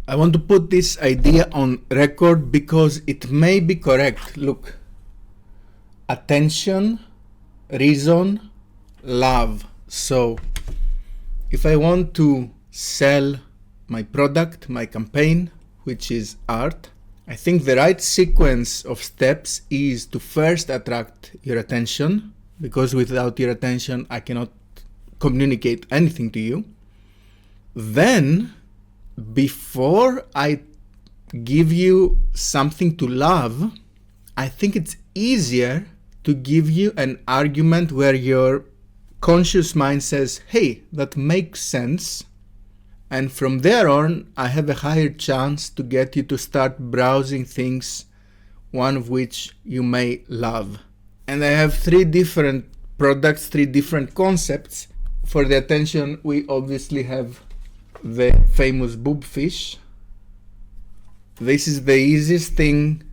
I want to put this idea on record because it may be correct. Look, attention, reason, love. So if I want to sell my product, my campaign, which is art, I think the right sequence of steps is to first attract your attention, because without your attention, I cannot communicate anything to you. Then, before I give you something to love, I think it's easier to give you an argument where your conscious mind says, hey, that makes sense. And from there on, I have a higher chance to get you to start browsing things, one of which you may love. And I have 3 different products, 3 different concepts. For the attention, we obviously have the famous boob fish. This is the easiest thing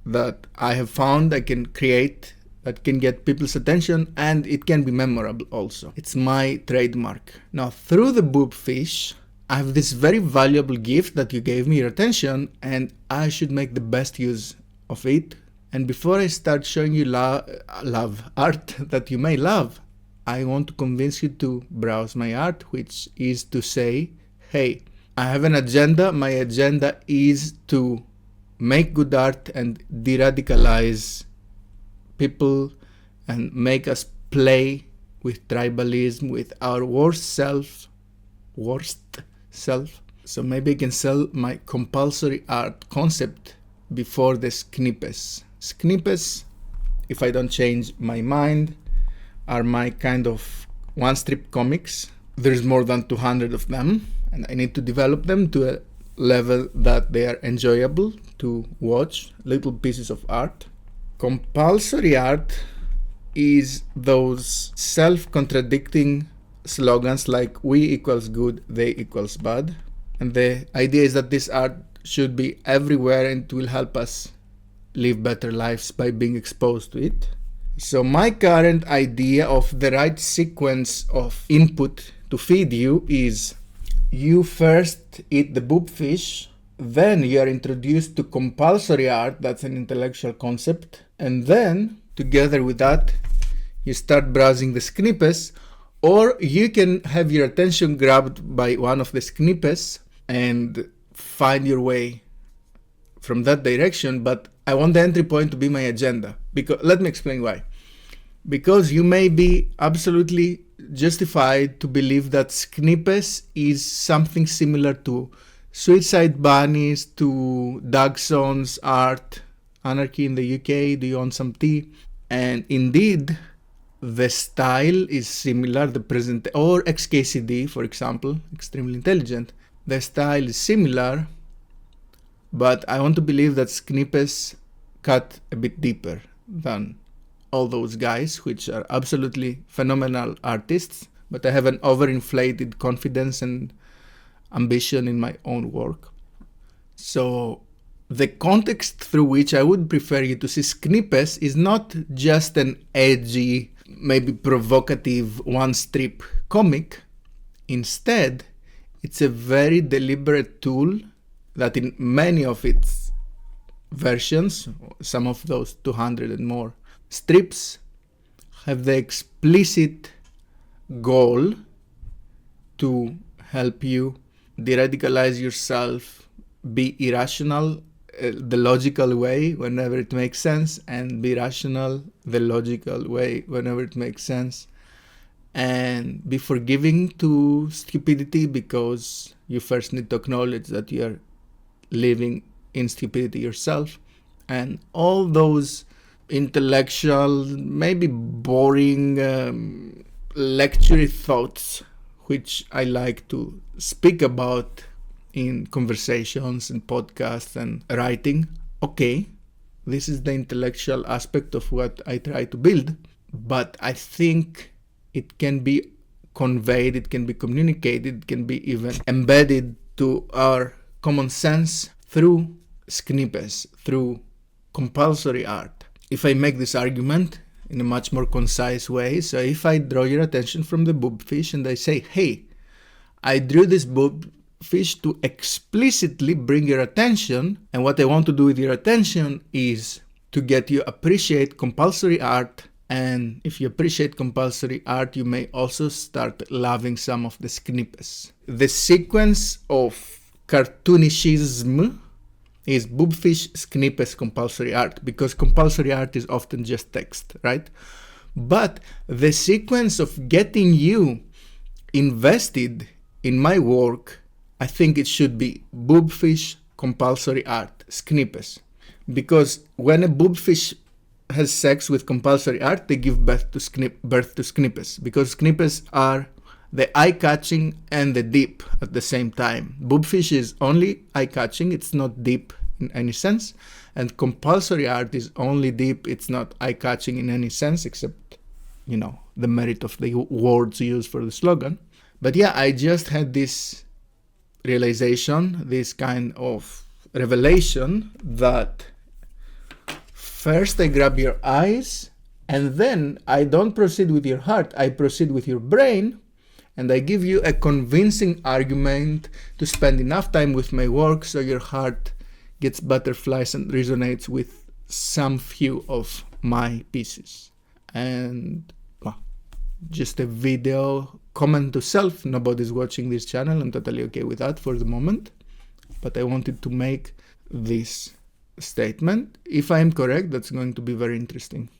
that I have found I can create that can get people's attention, and it can be memorable also. It's my trademark. Now, through the boob fish, I have this very valuable gift that you gave me your attention, and I should make the best use of it. And before I start showing you love art that you may love, I want to convince you to browse my art, which is to say, hey, I have an agenda. My agenda is to make good art and de-radicalize people and make us play with tribalism, with our worst self. So maybe I can sell my compulsory art concept before the Sknippes. Sknippes, if I don't change my mind, are my kind of one-strip comics. There's more than 200 of them, and I need to develop them to a level that they are enjoyable to watch, little pieces of art. Compulsory art is those self-contradicting slogans like we equals good, they equals bad. And the idea is that this art should be everywhere and it will help us live better lives by being exposed to it. So my current idea of the right sequence of input to feed you is you first eat the boob fish, then you are introduced to compulsory art, that's an intellectual concept, and then together with that you start browsing the Sknippes, or you can have your attention grabbed by one of the Sknippes and find your way from that direction. But I want the entry point to be my agenda. Because let me explain why. Because you may be absolutely justified to believe that Sknippes is something similar to Suicide Bunnies, to Dagson's art, Anarchy in the UK, Do You Want Some Tea? And indeed, the style is similar, or XKCD, for example, Extremely Intelligent. The style is similar, but I want to believe that Sknippes cut a bit deeper than all those guys, which are absolutely phenomenal artists, but I have an overinflated confidence and ambition in my own work. So the context through which I would prefer you to see Sknippes is not just an edgy, maybe provocative one-strip comic. Instead, it's a very deliberate tool that in many of its versions, some of those 200 and more strips, have the explicit goal to help you de-radicalize yourself, be irrational the logical way whenever it makes sense, and be rational the logical way whenever it makes sense, and be forgiving to stupidity because you first need to acknowledge that you are living in stupidity yourself, and all those intellectual, maybe boring, lectury thoughts which I like to speak about in conversations and podcasts and writing. Okay, this is the intellectual aspect of what I try to build, but I think it can be conveyed, it can be communicated, it can be even embedded to our common sense through Sknippes, through compulsory art. If I make this argument in a much more concise way, so if I draw your attention from the boob fish and I say, hey, I drew this boob fish to explicitly bring your attention. And what I want to do with your attention is to get you appreciate compulsory art. And if you appreciate compulsory art, you may also start loving some of the Sknippes. The sequence of cartoonishism is Boobfish, Sknippes, compulsory art, because compulsory art is often just text, right? But the sequence of getting you invested in my work, I think it should be Boobfish, compulsory art, Sknippes. Because when a boobfish has sex with compulsory art, they give birth to Sknippes, because Sknippes are the eye-catching and the deep at the same time. Boobfish is only eye-catching, it's not deep in any sense, and compulsory art is only deep, it's not eye-catching in any sense, except, you know, the merit of the words used for the slogan. But yeah, I just had this realization, this kind of revelation that first I grab your eyes, and then I don't proceed with your heart, I proceed with your brain, and I give you a convincing argument to spend enough time with my work so your heart gets butterflies and resonates with some few of my pieces. And well, just a video comment to self, nobody's watching this channel, I'm totally okay with that for the moment, but I wanted to make this statement. If I am correct, that's going to be very interesting.